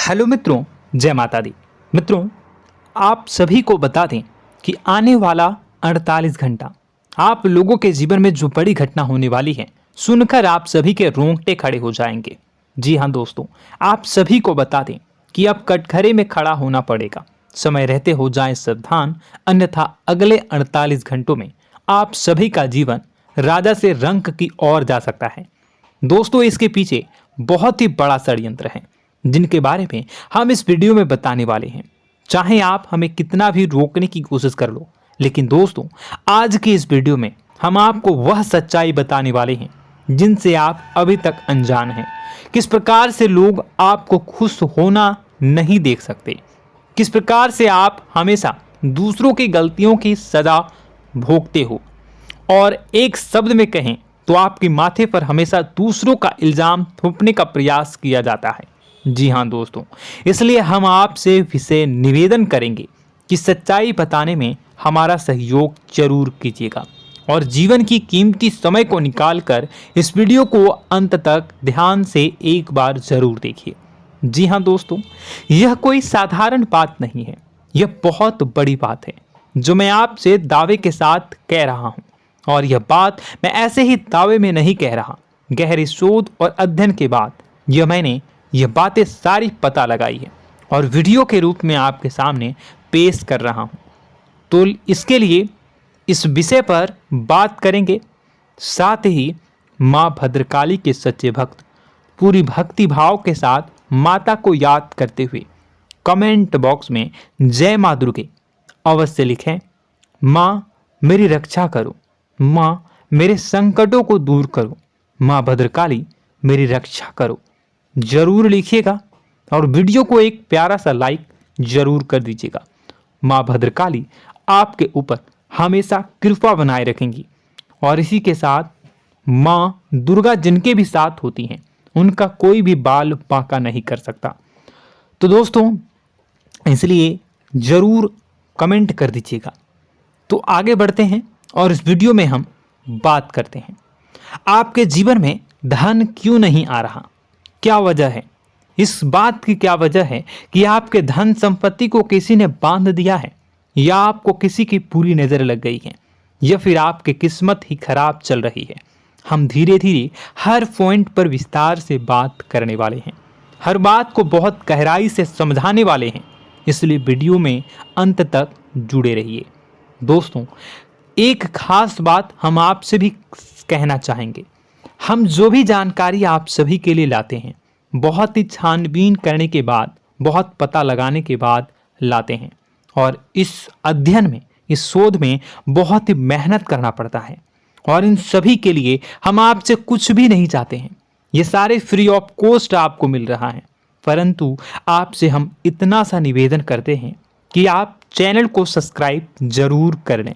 Hello मित्रों, जय माता दी। मित्रों, आप सभी को बता दें कि आने वाला 48 घंटा आप लोगों के जीवन में जो बड़ी घटना होने वाली है, सुनकर आप सभी के रोंगटे खड़े हो जाएंगे। जी हाँ दोस्तों, आप सभी को बता दें कि अब कटघरे में खड़ा होना पड़ेगा। समय रहते हो जाएं सावधान, अन्यथा अगले 48 घंटों में आप सभी का जीवन राजा से रंक की ओर जा सकता है। दोस्तों, इसके पीछे बहुत ही बड़ा षड्यंत्र है जिनके बारे में हम इस वीडियो में बताने वाले हैं। चाहे आप हमें कितना भी रोकने की कोशिश कर लो, लेकिन दोस्तों आज की इस वीडियो में हम आपको वह सच्चाई बताने वाले हैं जिनसे आप अभी तक अनजान हैं। किस प्रकार से लोग आपको खुश होना नहीं देख सकते, किस प्रकार से आप हमेशा दूसरों की गलतियों की सजा भोगते हो, और एक शब्द में कहें तो आपके माथे पर हमेशा दूसरों का इल्जाम थोपने का प्रयास किया जाता है। जी हाँ दोस्तों, इसलिए हम आपसे विशेष निवेदन करेंगे कि सच्चाई बताने में हमारा सहयोग जरूर कीजिएगा और जीवन की कीमती समय को निकालकर इस वीडियो को अंत तक ध्यान से एक बार जरूर देखिए। जी हाँ दोस्तों, यह कोई साधारण बात नहीं है, यह बहुत बड़ी बात है जो मैं आपसे दावे के साथ कह रहा हूँ। और यह बात मैं ऐसे ही दावे में नहीं कह रहा, गहरी शोध और अध्ययन के बाद मैंने यह बातें सारी पता लगाई है और वीडियो के रूप में आपके सामने पेश कर रहा हूँ। तो इसके लिए इस विषय पर बात करेंगे। साथ ही माँ भद्रकाली के सच्चे भक्त पूरी भक्ति भाव के साथ माता को याद करते हुए कमेंट बॉक्स में जय माँ दुर्गे अवश्य लिखें। माँ मेरी रक्षा करो, माँ मेरे संकटों को दूर करो, माँ भद्रकाली मेरी रक्षा करो, जरूर लिखिएगा और वीडियो को एक प्यारा सा लाइक जरूर कर दीजिएगा। माँ भद्रकाली आपके ऊपर हमेशा कृपा बनाए रखेंगी और इसी के साथ माँ दुर्गा जिनके भी साथ होती हैं उनका कोई भी बाल बांका नहीं कर सकता। तो दोस्तों, इसलिए जरूर कमेंट कर दीजिएगा। तो आगे बढ़ते हैं और इस वीडियो में हम बात करते हैं, आपके जीवन में धन क्यों नहीं आ रहा, क्या वजह है। इस बात की क्या वजह है कि आपके धन संपत्ति को किसी ने बांध दिया है, या आपको किसी की पूरी नजर लग गई है, या फिर आपकी किस्मत ही खराब चल रही है। हम धीरे धीरे हर पॉइंट पर विस्तार से बात करने वाले हैं, हर बात को बहुत गहराई से समझाने वाले हैं, इसलिए वीडियो में अंत तक जुड़े रहिए। दोस्तों, एक खास बात हम आपसे भी कहना चाहेंगे, हम जो भी जानकारी आप सभी के लिए लाते हैं बहुत ही छानबीन करने के बाद, बहुत पता लगाने के बाद लाते हैं, और इस अध्ययन में, इस शोध में बहुत ही मेहनत करना पड़ता है। और इन सभी के लिए हम आपसे कुछ भी नहीं चाहते हैं, ये सारे फ्री ऑफ कॉस्ट आपको मिल रहा है। परंतु आपसे हम इतना सा निवेदन करते हैं कि आप चैनल को सब्सक्राइब जरूर कर लें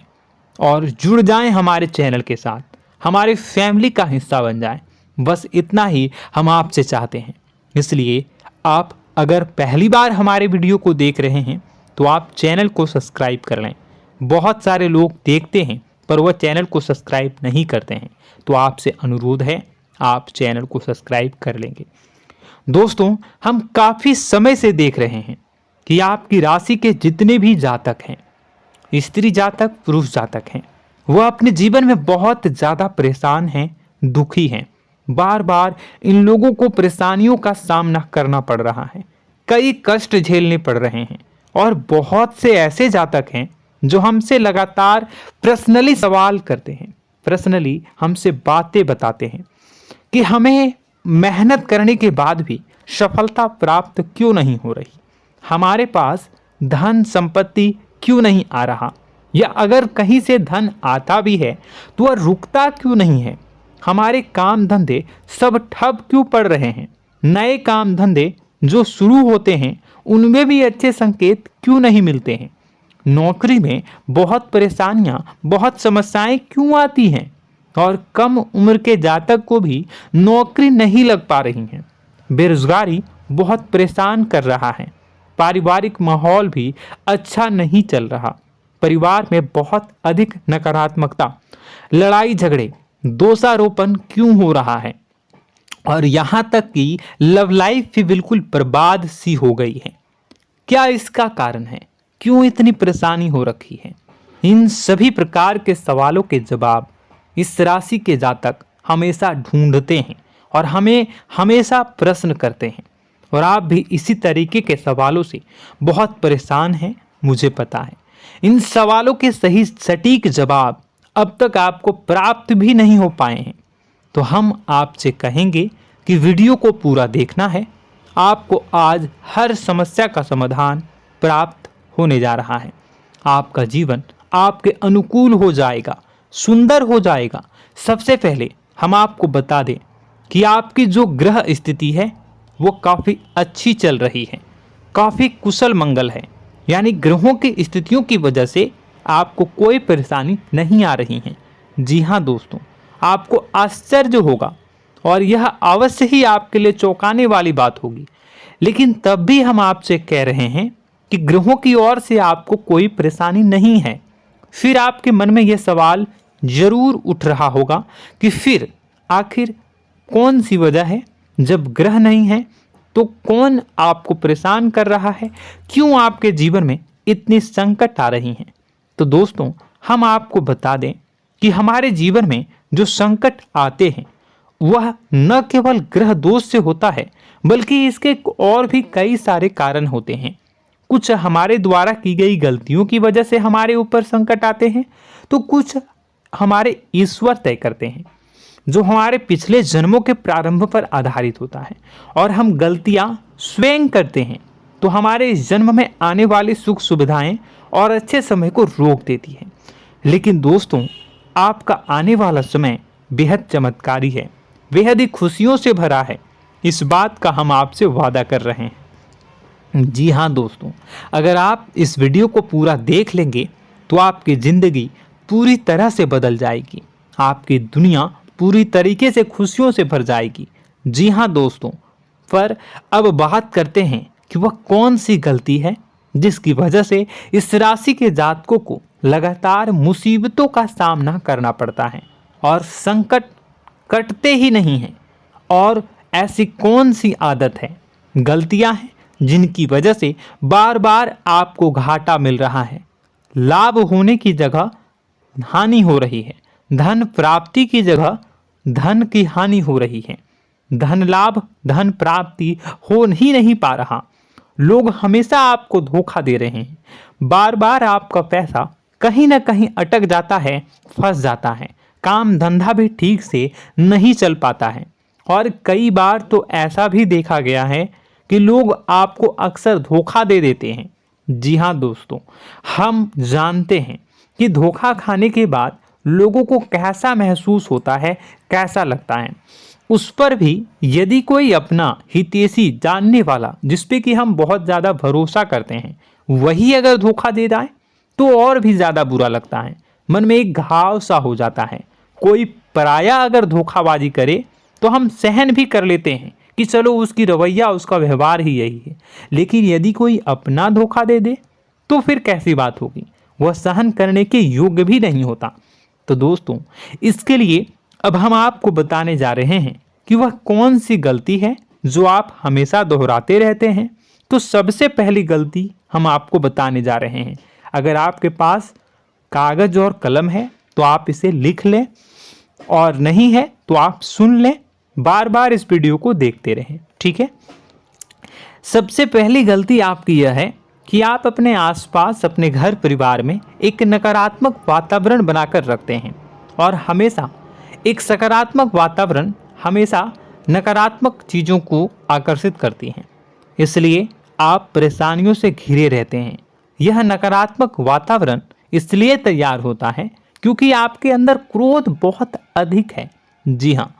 और जुड़ जाएं हमारे चैनल के साथ, हमारे फैमिली का हिस्सा बन जाएं। बस इतना ही हम आपसे चाहते हैं। इसलिए आप अगर पहली बार हमारे वीडियो को देख रहे हैं तो आप चैनल को सब्सक्राइब कर लें। बहुत सारे लोग देखते हैं पर वह चैनल को सब्सक्राइब नहीं करते हैं, तो आपसे अनुरोध है आप चैनल को सब्सक्राइब कर लेंगे। दोस्तों, हम काफ़ी समय से देख रहे हैं कि आपकी राशि के जितने भी जातक हैं, स्त्री जातक, पुरुष जातक हैं, वह अपने जीवन में बहुत ज़्यादा परेशान हैं, दुखी हैं। बार बार इन लोगों को परेशानियों का सामना करना पड़ रहा है, कई कष्ट झेलने पड़ रहे हैं। और बहुत से ऐसे जातक हैं जो हमसे लगातार पर्सनली सवाल करते हैं, पर्सनली हमसे बातें बताते हैं कि हमें मेहनत करने के बाद भी सफलता प्राप्त क्यों नहीं हो रही, हमारे पास धन संपत्ति क्यों नहीं आ रहा, या अगर कहीं से धन आता भी है तो वह रुकता क्यों नहीं है, हमारे काम धंधे सब ठप क्यों पड़ रहे हैं, नए काम धंधे जो शुरू होते हैं उनमें भी अच्छे संकेत क्यों नहीं मिलते हैं, नौकरी में बहुत परेशानियां, बहुत समस्याएं क्यों आती हैं, और कम उम्र के जातक को भी नौकरी नहीं लग पा रही हैं, बेरोजगारी बहुत परेशान कर रहा है, पारिवारिक माहौल भी अच्छा नहीं चल रहा, परिवार में बहुत अधिक नकारात्मकता, लड़ाई झगड़े, दोषारोपण क्यों हो रहा है, और यहाँ तक कि लव लाइफ भी बिल्कुल बर्बाद सी हो गई है। क्या इसका कारण है? क्यों इतनी परेशानी हो रखी है? इन सभी प्रकार के सवालों के जवाब इस राशि के जातक हमेशा ढूंढते हैं और हमें हमेशा प्रश्न करते हैं। और आप भी इसी तरीके के सवालों से बहुत परेशान हैं, मुझे पता है। इन सवालों के सही सटीक जवाब अब तक आपको प्राप्त भी नहीं हो पाए हैं। तो हम आपसे कहेंगे कि वीडियो को पूरा देखना है। आपको आज हर समस्या का समाधान प्राप्त होने जा रहा है। आपका जीवन आपके अनुकूल हो जाएगा, सुंदर हो जाएगा। सबसे पहले हम आपको बता दें कि आपकी जो ग्रह स्थिति है वो काफ़ी अच्छी चल रही है, काफ़ी कुशल मंगल है। यानी ग्रहों की स्थितियों की वजह से आपको कोई परेशानी नहीं आ रही है। जी हाँ दोस्तों, आपको आश्चर्य होगा और यह अवश्य ही आपके लिए चौंकाने वाली बात होगी। लेकिन तब भी हम आपसे कह रहे हैं कि ग्रहों की ओर से आपको कोई परेशानी नहीं है। फिर आपके मन में यह सवाल जरूर उठ रहा होगा कि फिर आखिर कौन सी वजह है? जब ग्रह नहीं है तो कौन आपको परेशान कर रहा है? क्यों आपके जीवन में इतनी संकट आ रही हैं? तो दोस्तों, हम आपको बता दें कि हमारे जीवन में जो संकट आते हैं वह न केवल ग्रह दोष से होता है, बल्कि इसके और भी कई सारे कारण होते हैं। कुछ हमारे द्वारा की गई गलतियों की वजह से हमारे ऊपर संकट आते हैं, तो कुछ हमारे ईश्वर तय करते हैं, जो हमारे पिछले जन्मों के प्रारंभ पर आधारित होता है। और हम गलतियां स्वयं करते हैं तो हमारे इस जन्म में आने वाली सुख सुविधाएं और अच्छे समय को रोक देती है। लेकिन दोस्तों, आपका आने वाला समय बेहद चमत्कारी है, बेहद ही खुशियों से भरा है। इस बात का हम आपसे वादा कर रहे हैं। जी हाँ दोस्तों, अगर आप इस वीडियो को पूरा देख लेंगे तो आपकी ज़िंदगी पूरी तरह से बदल जाएगी, आपकी दुनिया पूरी तरीके से खुशियों से भर जाएगी। जी हाँ दोस्तों, पर अब बात करते हैं कि वह कौन सी गलती है जिसकी वजह से इस राशि के जातकों को लगातार मुसीबतों का सामना करना पड़ता है और संकट कटते ही नहीं हैं। और ऐसी कौन सी आदत है, गलतियां हैं जिनकी वजह से बार बार आपको घाटा मिल रहा है, लाभ होने की जगह हानि हो रही है, धन प्राप्ति की जगह धन की हानि हो रही है, धन लाभ धन प्राप्ति हो ही नहीं पा रहा, लोग हमेशा आपको धोखा दे रहे हैं, बार बार आपका पैसा कहीं ना कहीं अटक जाता है, फंस जाता है, काम धंधा भी ठीक से नहीं चल पाता है। और कई बार तो ऐसा भी देखा गया है कि लोग आपको अक्सर धोखा दे देते हैं। जी हाँ दोस्तों, हम जानते हैं कि धोखा खाने के बाद लोगों को कैसा महसूस होता है, कैसा लगता है। उस पर भी यदि कोई अपना हितैषी जानने वाला, जिस पे कि हम बहुत ज़्यादा भरोसा करते हैं, वही अगर धोखा दे जाए तो और भी ज़्यादा बुरा लगता है, मन में एक घाव सा हो जाता है। कोई पराया अगर धोखाबाजी करे तो हम सहन भी कर लेते हैं कि चलो उसकी रवैया, उसका व्यवहार ही यही है। लेकिन यदि कोई अपना धोखा दे दे तो फिर कैसी बात होगी, वह सहन करने के योग्य भी नहीं होता। तो दोस्तों, इसके लिए अब हम आपको बताने जा रहे हैं कि वह कौन सी गलती है जो आप हमेशा दोहराते रहते हैं। तो सबसे पहली गलती हम आपको बताने जा रहे हैं। अगर आपके पास कागज और कलम है तो आप इसे लिख लें, और नहीं है तो आप सुन लें, बार बार इस वीडियो को देखते रहें, ठीक है। सबसे पहली गलती आपकी यह है कि आप अपने आसपास, अपने घर परिवार में एक नकारात्मक वातावरण बनाकर रखते हैं। और हमेशा एक सकारात्मक वातावरण हमेशा नकारात्मक चीज़ों को आकर्षित करती हैं, इसलिए आप परेशानियों से घिरे रहते हैं। यह नकारात्मक वातावरण इसलिए तैयार होता है क्योंकि आपके अंदर क्रोध बहुत अधिक है। जी हाँ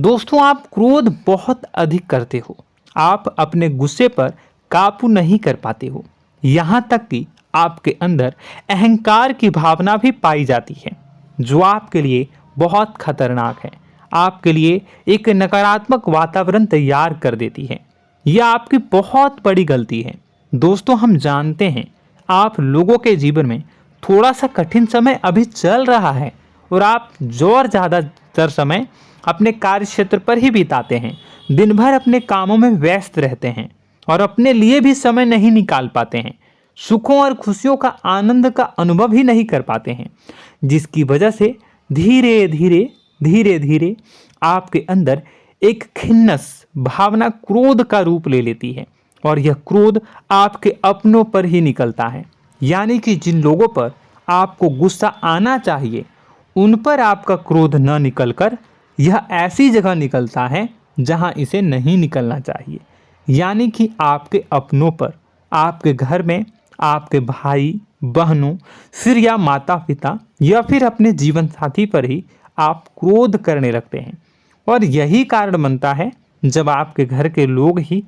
दोस्तों, आप क्रोध बहुत अधिक करते हो, आप अपने गुस्से पर काबू नहीं कर पाते हो, यहाँ तक कि आपके अंदर अहंकार की भावना भी पाई जाती है, जो आपके लिए बहुत खतरनाक है, आपके लिए एक नकारात्मक वातावरण तैयार कर देती है। यह आपकी बहुत बड़ी गलती है। दोस्तों, हम जानते हैं आप लोगों के जीवन में थोड़ा सा कठिन समय अभी चल रहा है और आप ज़्यादातर समय अपने कार्य क्षेत्र पर ही बिताते हैं, दिन भर अपने कामों में व्यस्त रहते हैं और अपने लिए भी समय नहीं निकाल पाते हैं, सुखों और खुशियों का आनंद का अनुभव ही नहीं कर पाते हैं, जिसकी वजह से धीरे धीरे धीरे धीरे आपके अंदर एक खिन्नस भावना क्रोध का रूप ले लेती है और यह क्रोध आपके अपनों पर ही निकलता है। यानी कि जिन लोगों पर आपको गुस्सा आना चाहिए उन पर आपका क्रोध न निकलकर यह ऐसी जगह निकलता है जहां इसे नहीं निकलना चाहिए। यानी कि आपके अपनों पर, आपके घर में आपके भाई बहनों, फिर या माता पिता या फिर अपने जीवन साथी पर ही आप क्रोध करने लगते हैं। और यही कारण बनता है जब आपके घर के लोग ही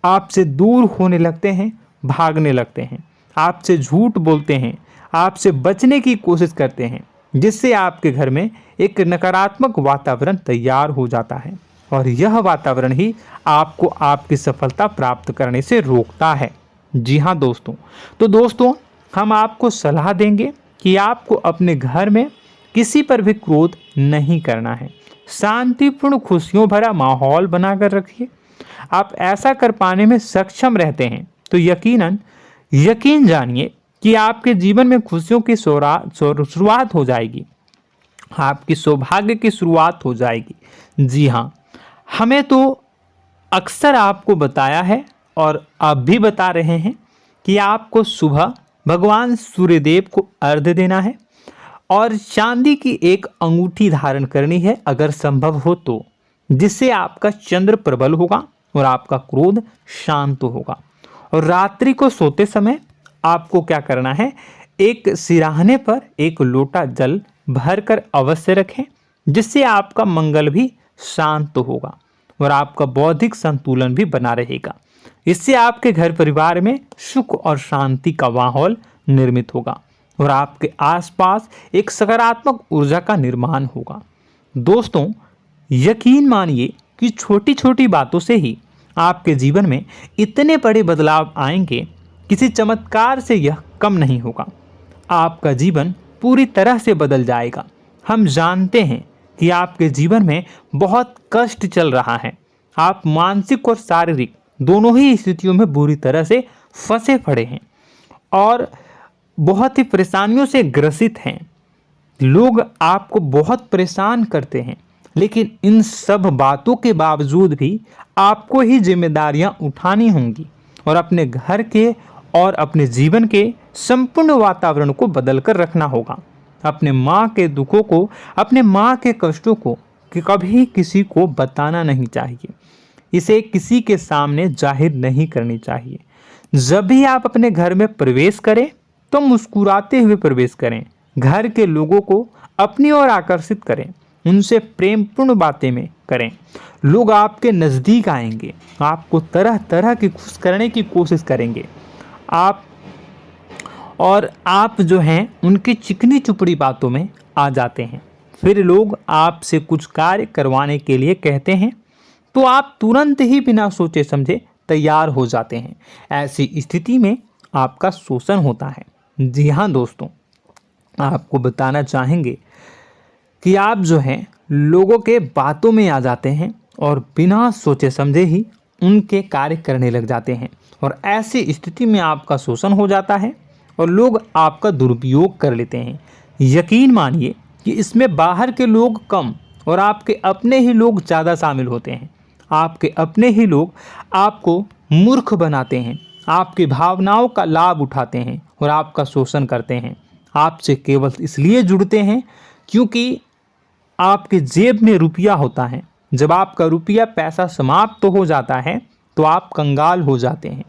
आपसे दूर होने लगते हैं, भागने लगते हैं, आपसे झूठ बोलते हैं, आपसे बचने की कोशिश करते हैं, जिससे आपके घर में एक नकारात्मक वातावरण तैयार हो जाता है और यह वातावरण ही आपको आपकी सफलता प्राप्त करने से रोकता है। जी हाँ दोस्तों, तो दोस्तों हम आपको सलाह देंगे कि आपको अपने घर में किसी पर भी क्रोध नहीं करना है। शांतिपूर्ण खुशियों भरा माहौल बनाकर रखिए। आप ऐसा कर पाने में सक्षम रहते हैं तो यकीन जानिए कि आपके जीवन में खुशियों की शुरुआत हो जाएगी, आपकी सौभाग्य की शुरुआत हो जाएगी। जी हाँ, हमें तो अक्सर आपको बताया है और आप भी बता रहे हैं कि आपको सुबह भगवान सूर्यदेव को अर्घ्य देना है और चांदी की एक अंगूठी धारण करनी है अगर संभव हो तो, जिससे आपका चंद्र प्रबल होगा और आपका क्रोध शांत होगा। और रात्रि को सोते समय आपको क्या करना है, एक सिराहने पर एक लोटा जल भरकर अवश्य रखें, जिससे आपका मंगल भी शांत होगा और आपका बौद्धिक संतुलन भी बना रहेगा। इससे आपके घर परिवार में सुख और शांति का माहौल निर्मित होगा और आपके आसपास एक सकारात्मक ऊर्जा का निर्माण होगा। दोस्तों यकीन मानिए कि छोटी छोटी बातों से ही आपके जीवन में इतने बड़े बदलाव आएंगे, किसी चमत्कार से यह कम नहीं होगा। आपका जीवन पूरी तरह से बदल जाएगा। हम जानते हैं कि आपके जीवन में बहुत कष्ट चल रहा है, आप मानसिक और शारीरिक दोनों ही स्थितियों में बुरी तरह से फंसे पड़े हैं और बहुत ही परेशानियों से ग्रसित हैं। लोग आपको बहुत परेशान करते हैं, लेकिन इन सब बातों के बावजूद भी आपको ही जिम्मेदारियां उठानी होंगी और अपने घर के और अपने जीवन के संपूर्ण वातावरण को बदलकर रखना होगा। अपने माँ के दुखों को, अपने माँ के कष्टों को कभी किसी को बताना नहीं चाहिए, इसे किसी के सामने जाहिर नहीं करनी चाहिए। जब भी आप अपने घर में प्रवेश करें तो मुस्कुराते हुए प्रवेश करें, घर के लोगों को अपनी ओर आकर्षित करें, उनसे प्रेमपूर्ण बातें में करें। लोग आपके नज़दीक आएंगे, आपको तरह तरह की खुश करने की कोशिश करेंगे। आप जो हैं उनकी चिकनी चुपड़ी बातों में आ जाते हैं। फिर लोग आपसे कुछ कार्य करवाने के लिए कहते हैं तो आप तुरंत ही बिना सोचे समझे तैयार हो जाते हैं। ऐसी स्थिति में आपका शोषण होता है। जी हाँ दोस्तों, आपको बताना चाहेंगे कि आप जो हैं लोगों के बातों में आ जाते हैं और बिना सोचे समझे ही उनके कार्य करने लग जाते हैं और ऐसी स्थिति में आपका शोषण हो जाता है और लोग आपका दुरुपयोग कर लेते हैं। यकीन मानिए कि इसमें बाहर के लोग कम और आपके अपने ही लोग ज़्यादा शामिल होते हैं। आपके अपने ही लोग आपको मूर्ख बनाते हैं, आपकी भावनाओं का लाभ उठाते हैं और आपका शोषण करते हैं। आपसे केवल इसलिए जुड़ते हैं क्योंकि आपके जेब में रुपया होता है। जब आपका रुपया पैसा समाप्त हो जाता है तो आप कंगाल हो जाते हैं,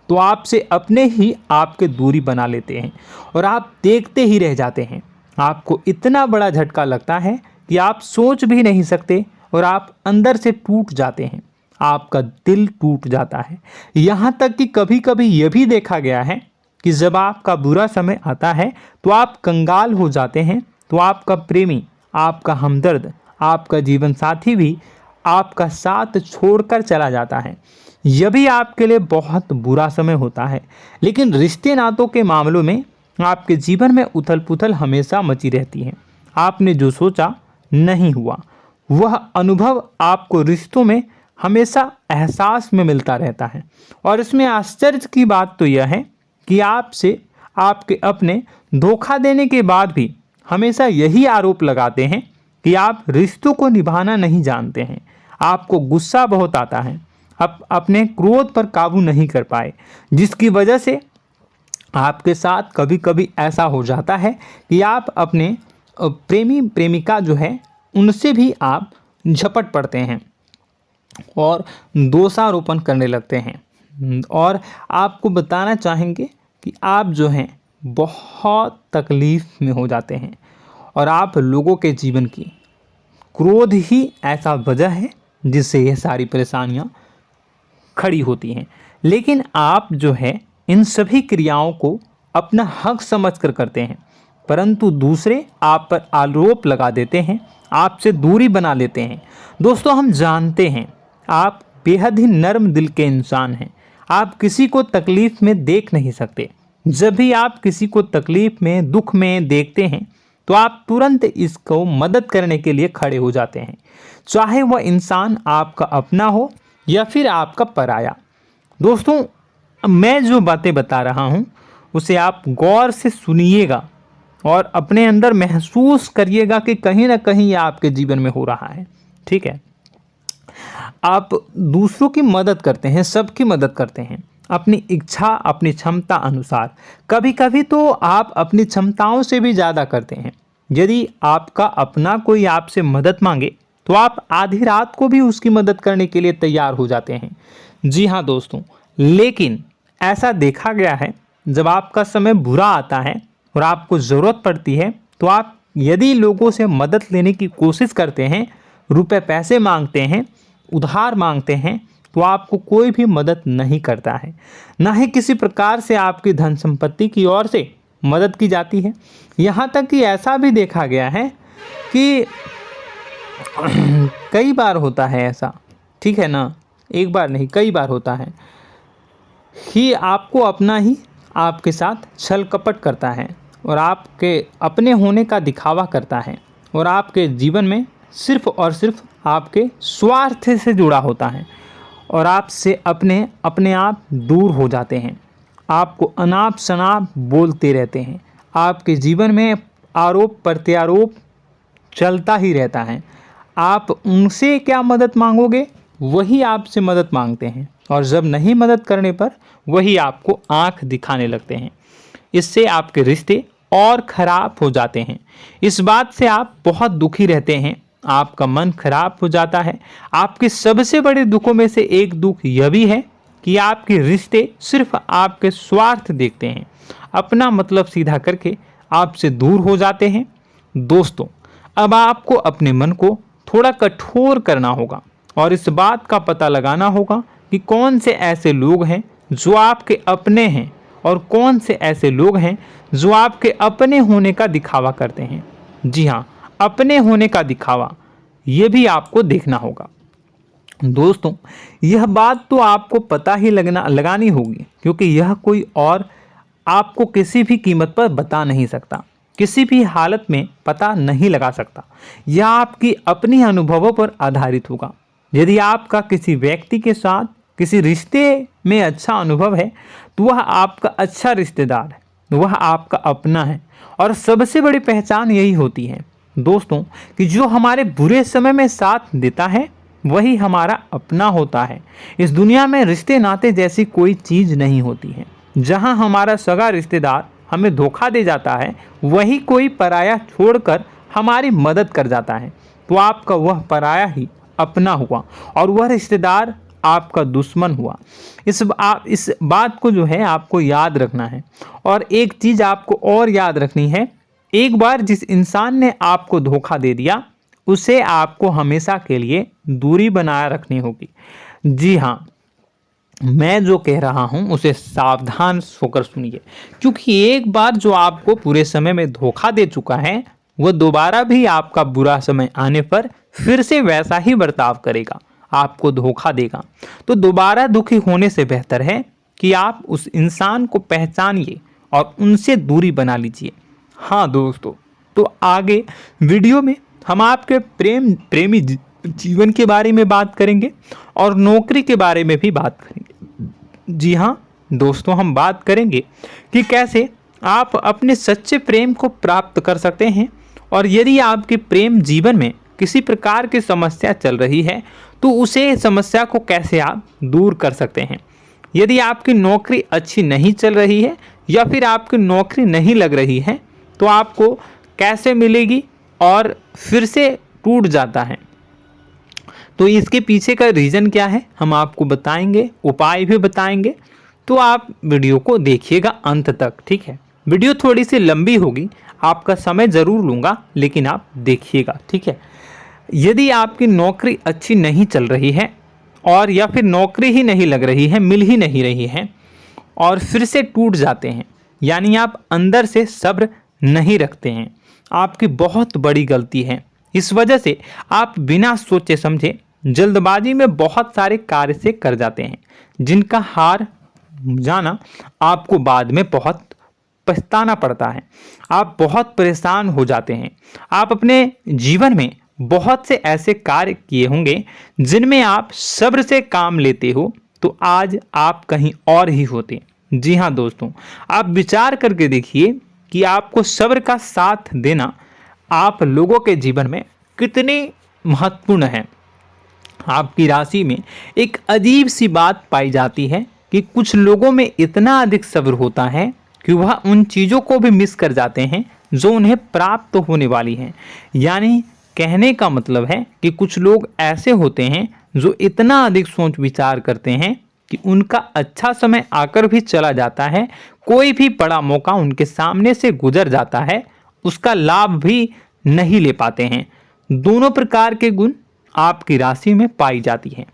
तो आपसे अपने ही आपके दूरी बना लेते हैं और आप देखते ही रह जाते हैं। आपको इतना बड़ा झटका लगता है कि आप सोच भी नहीं सकते और आप अंदर से टूट जाते हैं, आपका दिल टूट जाता है। यहाँ तक कि कभी कभी यह भी देखा गया है कि जब आपका बुरा समय आता है तो आप कंगाल हो जाते हैं, तो आपका प्रेमी, आपका हमदर्द, आपका जीवन साथी भी आपका साथ छोड़कर चला जाता है। यह भी आपके लिए बहुत बुरा समय होता है। लेकिन रिश्ते नातों के मामलों में आपके जीवन में उथल पुथल हमेशा मची रहती है। आपने जो सोचा नहीं हुआ। वह अनुभव आपको रिश्तों में हमेशा एहसास में मिलता रहता है। और इसमें आश्चर्य की बात तो यह है कि आपसे आपके अपने धोखा देने के बाद भी हमेशा यही आरोप लगाते हैं कि आप रिश्तों को निभाना नहीं जानते हैं। आपको गुस्सा बहुत आता है, आप अपने क्रोध पर काबू नहीं कर पाए, जिसकी वजह से आपके साथ कभी कभी ऐसा हो जाता है कि आप अपने प्रेमी प्रेमिका जो है उनसे भी आप झपट पड़ते हैं और दोषारोपण करने लगते हैं। और आपको बताना चाहेंगे कि आप जो हैं बहुत तकलीफ में हो जाते हैं और आप लोगों के जीवन की क्रोध ही ऐसा वजह है जिससे ये सारी परेशानियां खड़ी होती हैं। लेकिन आप जो है इन सभी क्रियाओं को अपना हक समझकर करते हैं, परंतु दूसरे आप पर आरोप लगा देते हैं, आपसे दूरी बना लेते हैं। दोस्तों, हम जानते हैं आप बेहद ही नर्म दिल के इंसान हैं। आप किसी को तकलीफ में देख नहीं सकते। जब भी आप किसी को तकलीफ में, दुख में देखते हैं तो आप तुरंत इसको मदद करने के लिए खड़े हो जाते हैं, चाहे वह इंसान आपका अपना हो या फिर आपका पराया। दोस्तों, मैं जो बातें बता रहा हूँ उसे आप गौर से सुनिएगा और अपने अंदर महसूस करिएगा कि कहीं ना कहीं ये आपके जीवन में हो रहा है। ठीक है, आप दूसरों की मदद करते हैं, सबकी मदद करते हैं अपनी इच्छा, अपनी क्षमता अनुसार। कभी कभी तो आप अपनी क्षमताओं से भी ज़्यादा करते हैं। यदि आपका अपना कोई आपसे मदद मांगे तो आप आधी रात को भी उसकी मदद करने के लिए तैयार हो जाते हैं। जी हाँ दोस्तों, लेकिन ऐसा देखा गया है जब आपका समय बुरा आता है और आपको ज़रूरत पड़ती है तो आप यदि लोगों से मदद लेने की कोशिश करते हैं, रुपए पैसे मांगते हैं, उधार मांगते हैं, तो आपको कोई भी मदद नहीं करता है। ना ही किसी प्रकार से आपकी धन संपत्ति की ओर से मदद की जाती है। यहाँ तक कि ऐसा भी देखा गया है कि कई बार होता है ऐसा, ठीक है ना, एक बार नहीं कई बार होता है कि आपको अपना ही आपके साथ छल कपट करता है और आपके अपने होने का दिखावा करता है और आपके जीवन में सिर्फ और सिर्फ आपके स्वार्थ से जुड़ा होता है और आपसे अपने आप दूर हो जाते हैं। आपको अनाप शनाप बोलते रहते हैं। आपके जीवन में आरोप प्रत्यारोप चलता ही रहता है। आप उनसे क्या मदद मांगोगे, वही आपसे मदद मांगते हैं और जब नहीं मदद करने पर वही आपको आंख दिखाने लगते हैं। इससे आपके रिश्ते और ख़राब हो जाते हैं। इस बात से आप बहुत दुखी रहते हैं, आपका मन खराब हो जाता है। आपके सबसे बड़े दुखों में से एक दुख यह भी है कि आपके रिश्ते सिर्फ आपके स्वार्थ देखते हैं, अपना मतलब सीधा करके आपसे दूर हो जाते हैं। दोस्तों, अब आपको अपने मन को थोड़ा कठोर करना होगा और इस बात का पता लगाना होगा कि कौन से ऐसे लोग हैं जो आपके अपने हैं और कौन से ऐसे लोग हैं जो आपके अपने होने का दिखावा करते हैं। जी हाँ, अपने होने का दिखावा, ये भी आपको देखना होगा। दोस्तों, यह बात तो आपको पता ही लगानी होगी, क्योंकि यह कोई और आपको किसी भी कीमत पर बता नहीं सकता, किसी भी हालत में पता नहीं लगा सकता। यह आपकी अपनी अनुभवों पर आधारित होगा। यदि आपका किसी व्यक्ति के साथ किसी रिश्ते में अच्छा अनुभव है तो वह आपका अच्छा रिश्तेदार है, वह आपका अपना है। और सबसे बड़ी पहचान यही होती है दोस्तों कि जो हमारे बुरे समय में साथ देता है वही हमारा अपना होता है। इस दुनिया में रिश्ते नाते जैसी कोई चीज़ नहीं होती है। जहां हमारा सगा रिश्तेदार हमें धोखा दे जाता है, वही कोई पराया छोड़कर हमारी मदद कर जाता है, तो आपका वह पराया ही अपना हुआ और वह रिश्तेदार आपका दुश्मन हुआ। इस बात को जो है आपको याद रखना है। और एक चीज़ आपको और याद रखनी है, एक बार जिस इंसान ने आपको धोखा दे दिया उसे आपको हमेशा के लिए दूरी बनाए रखनी होगी। जी हाँ, मैं जो कह रहा हूँ उसे सावधान होकर सुनिए, क्योंकि एक बार जो आपको पूरे समय में धोखा दे चुका है वह दोबारा भी आपका बुरा समय आने पर फिर से वैसा ही बर्ताव करेगा, आपको धोखा देगा। तो दोबारा दुखी होने से बेहतर है कि आप उस इंसान को पहचानिए और उनसे दूरी बना लीजिए। हाँ दोस्तों, तो आगे वीडियो में हम आपके प्रेमी जीवन के बारे में बात करेंगे और नौकरी के बारे में भी बात करेंगे। जी हाँ दोस्तों, हम बात करेंगे कि कैसे आप अपने सच्चे प्रेम को प्राप्त कर सकते हैं, और यदि आपके प्रेम जीवन में किसी प्रकार की समस्या चल रही है तो उसे समस्या को कैसे आप दूर कर सकते हैं। यदि आपकी नौकरी अच्छी नहीं चल रही है या फिर आपकी नौकरी नहीं लग रही है तो आपको कैसे मिलेगी और फिर से टूट जाता है, तो इसके पीछे का रीज़न क्या है हम आपको बताएंगे, उपाय भी बताएंगे। तो आप वीडियो को देखिएगा अंत तक, ठीक है। वीडियो थोड़ी सी लंबी होगी, आपका समय ज़रूर लूँगा, लेकिन आप देखिएगा, ठीक है। यदि आपकी नौकरी अच्छी नहीं चल रही है और या फिर नौकरी ही नहीं लग रही है, मिल ही नहीं रही है और फिर से टूट जाते हैं, यानी आप अंदर से सब्र नहीं रखते हैं, आपकी बहुत बड़ी गलती है। इस वजह से आप बिना सोचे समझे जल्दबाजी में बहुत सारे कार्य से कर जाते हैं, जिनका हार जाना आपको बाद में बहुत पछताना पड़ता है। आप बहुत परेशान हो जाते हैं। आप अपने जीवन में बहुत से ऐसे कार्य किए होंगे जिनमें आप सब्र से काम लेते हो, तो आज आप कहीं और ही होते। जी हाँ दोस्तों, आप विचार करके देखिए कि आपको सब्र का साथ देना आप लोगों के जीवन में कितनी महत्वपूर्ण है। आपकी राशि में एक अजीब सी बात पाई जाती है कि कुछ लोगों में इतना अधिक सब्र होता है कि वह उन चीज़ों को भी मिस कर जाते हैं जो उन्हें प्राप्त होने वाली हैं। यानी कहने का मतलब है कि कुछ लोग ऐसे होते हैं जो इतना अधिक सोच विचार करते हैं कि उनका अच्छा समय आकर भी चला जाता है, कोई भी बड़ा मौका उनके सामने से गुजर जाता है, उसका लाभ भी नहीं ले पाते हैं। दोनों प्रकार के गुण आपकी राशि में पाई जाती है।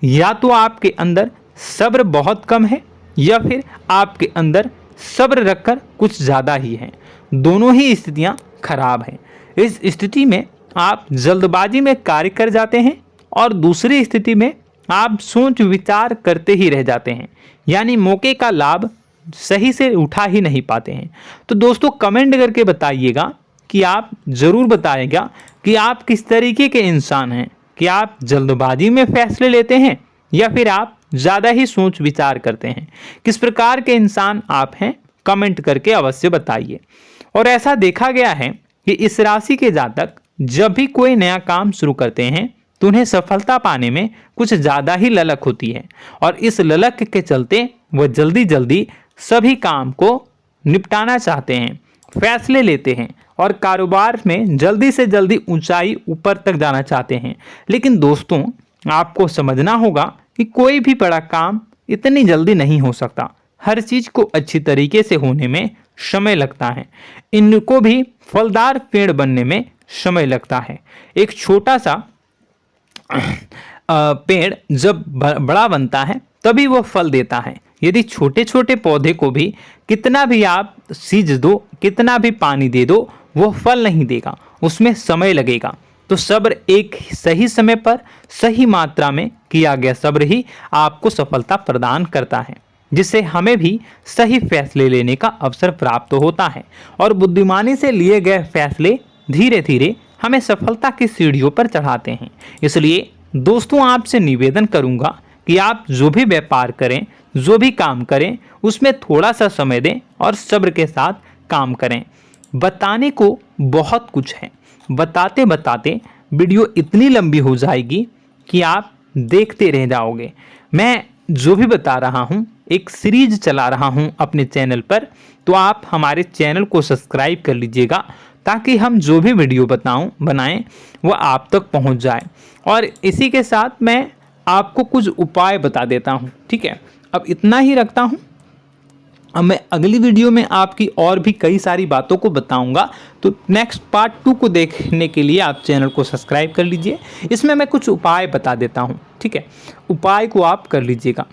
या तो आपके अंदर सब्र बहुत कम है या फिर आपके अंदर सब्र रखकर कुछ ज़्यादा ही है। दोनों ही स्थितियाँ खराब हैं। इस स्थिति में आप जल्दबाजी में कार्य कर जाते हैं और दूसरी स्थिति में आप सोच विचार करते ही रह जाते हैं, यानी मौके का लाभ सही से उठा ही नहीं पाते हैं। तो दोस्तों कमेंट करके बताइएगा कि आप ज़रूर बताइएगा कि आप किस तरीके के इंसान हैं, कि आप जल्दबाजी में फैसले लेते हैं या फिर आप ज़्यादा ही सोच विचार करते हैं। किस प्रकार के इंसान आप हैं, कमेंट करके अवश्य बताइए। और ऐसा देखा गया है कि इस राशि के जातक जब भी कोई नया काम शुरू करते हैं तो उन्हें सफलता पाने में कुछ ज़्यादा ही ललक होती है, और इस ललक के चलते वह जल्दी जल्दी सभी काम को निपटाना चाहते हैं, फैसले लेते हैं और कारोबार में जल्दी से जल्दी ऊंचाई ऊपर तक जाना चाहते हैं। लेकिन दोस्तों आपको समझना होगा कि कोई भी बड़ा काम इतनी जल्दी नहीं हो सकता। हर चीज़ को अच्छी तरीके से होने में समय लगता है। इनको भी फलदार पेड़ बनने में समय लगता है। एक छोटा सा पेड़ जब बड़ा बनता है तभी वो फल देता है। यदि छोटे छोटे पौधे को भी कितना भी आप सींच दो, कितना भी पानी दे दो, वो फल नहीं देगा, उसमें समय लगेगा। तो सब्र एक सही समय पर सही मात्रा में किया गया सब्र ही आपको सफलता प्रदान करता है, जिससे हमें भी सही फैसले लेने का अवसर प्राप्त होता है और बुद्धिमानी से लिए गए फैसले धीरे धीरे हमें सफलता की सीढ़ियों पर चढ़ाते हैं। इसलिए दोस्तों आपसे निवेदन करूंगा कि आप जो भी व्यापार करें, जो भी काम करें, उसमें थोड़ा सा समय दें और सब्र के साथ काम करें। बताने को बहुत कुछ है, बताते बताते वीडियो इतनी लंबी हो जाएगी कि आप देखते रह जाओगे। मैं जो भी बता रहा हूँ एक सीरीज चला रहा हूँ अपने चैनल पर, तो आप हमारे चैनल को सब्सक्राइब कर लीजिएगा ताकि हम जो भी वीडियो बनाएं वो आप तक पहुँच जाए। और इसी के साथ मैं आपको कुछ उपाय बता देता हूँ, ठीक है। अब इतना ही रखता हूँ। अब मैं अगली वीडियो में आपकी और भी कई सारी बातों को बताऊंगा, तो नेक्स्ट पार्ट 2 को देखने के लिए आप चैनल को सब्सक्राइब कर लीजिए। इसमें मैं कुछ उपाय बता देता हूं, ठीक है। उपाय को आप कर लीजिएगा।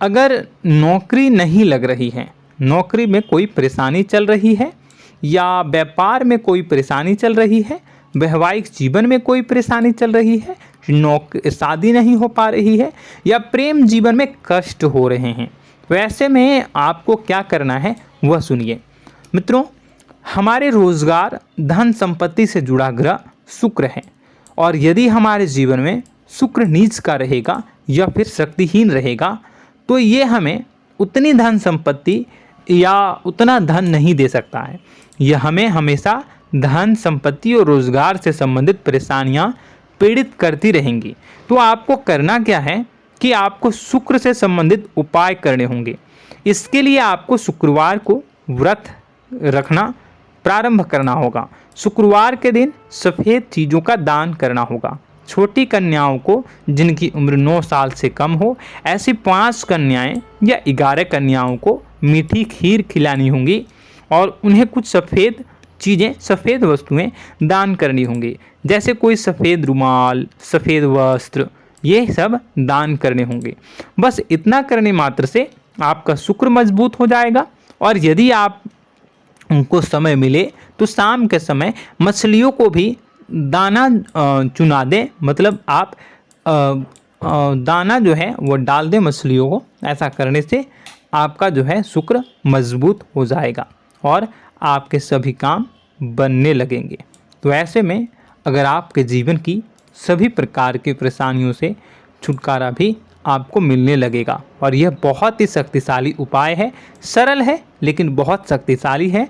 अगर नौकरी नहीं लग रही है, नौकरी में कोई परेशानी चल रही है, या व्यापार में कोई परेशानी चल रही है, वैवाहिक जीवन में कोई परेशानी चल रही है, शादी नहीं हो पा रही है, या प्रेम जीवन में कष्ट हो रहे हैं, वैसे में आपको क्या करना है वह सुनिए। मित्रों, हमारे रोजगार, धन संपत्ति से जुड़ा ग्रह शुक्र है, और यदि हमारे जीवन में शुक्र नीच का रहेगा या फिर शक्तिहीन रहेगा तो ये हमें उतनी धन संपत्ति या उतना धन नहीं दे सकता है। यह हमें हमेशा धन संपत्ति और रोजगार से संबंधित परेशानियां पीड़ित करती रहेंगी। तो आपको करना क्या है कि आपको शुक्र से संबंधित उपाय करने होंगे। इसके लिए आपको शुक्रवार को व्रत रखना प्रारंभ करना होगा। शुक्रवार के दिन सफ़ेद चीज़ों का दान करना होगा। छोटी कन्याओं को जिनकी उम्र 9 साल से कम हो, ऐसी 5 कन्याएं या 11 कन्याओं को मीठी खीर खिलानी होंगी और उन्हें कुछ सफ़ेद चीज़ें, सफ़ेद वस्तुएं दान करनी होंगी, जैसे कोई सफ़ेद रुमाल, सफ़ेद वस्त्र, ये सब दान करने होंगे। बस इतना करने मात्र से आपका शुक्र मजबूत हो जाएगा। और यदि आप उनको समय मिले तो शाम के समय मछलियों को भी दाना चुना दें, मतलब आप दाना जो है वो डाल दें मछलियों को। ऐसा करने से आपका जो है शुक्र मजबूत हो जाएगा और आपके सभी काम बनने लगेंगे। तो ऐसे में अगर आपके जीवन की सभी प्रकार की परेशानियों से छुटकारा भी आपको मिलने लगेगा। और यह बहुत ही शक्तिशाली उपाय है, सरल है लेकिन बहुत शक्तिशाली है।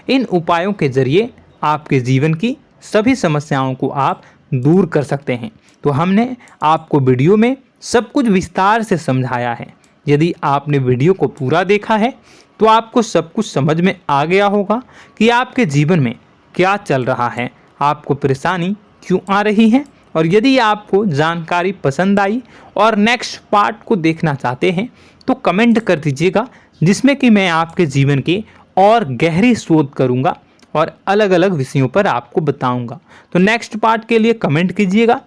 इन उपायों के जरिए आपके जीवन की सभी समस्याओं को आप दूर कर सकते हैं। तो हमने आपको वीडियो में सब कुछ विस्तार से समझाया है। यदि आपने वीडियो को पूरा देखा है तो आपको सब कुछ समझ में आ गया होगा कि आपके जीवन में क्या चल रहा है, आपको परेशानी क्यों आ रही है। और यदि आपको जानकारी पसंद आई और नेक्स्ट पार्ट को देखना चाहते हैं तो कमेंट कर दीजिएगा, जिसमें कि मैं आपके जीवन की और गहरी शोध करूंगा और अलग अलग विषयों पर आपको बताऊंगा। तो नेक्स्ट पार्ट के लिए कमेंट कीजिएगा,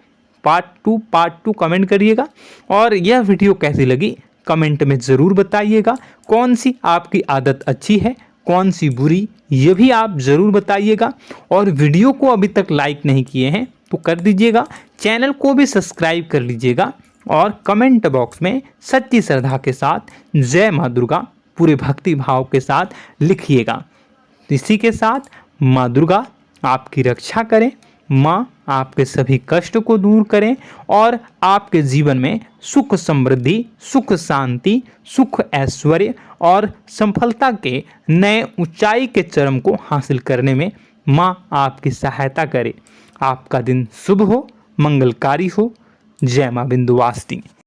पार्ट टू कमेंट करिएगा। और यह वीडियो कैसी लगी कमेंट में ज़रूर बताइएगा। कौन सी आपकी आदत अच्छी है, कौन सी बुरी, ये भी आप ज़रूर बताइएगा। और वीडियो को अभी तक लाइक नहीं किए हैं तो कर दीजिएगा, चैनल को भी सब्सक्राइब कर लीजिएगा और कमेंट बॉक्स में सच्ची श्रद्धा के साथ जय माँ दुर्गा पूरे भक्ति भाव के साथ लिखिएगा। इसी के साथ माँ दुर्गा आपकी रक्षा करें, माँ आपके सभी कष्ट को दूर करें और आपके जीवन में सुख समृद्धि, सुख शांति, सुख ऐश्वर्य और सफलता के नए ऊंचाई के चरम को हासिल करने में माँ आपकी सहायता करे। आपका दिन शुभ हो, मंगलकारी हो। जय माँ विंध्यवासिनी।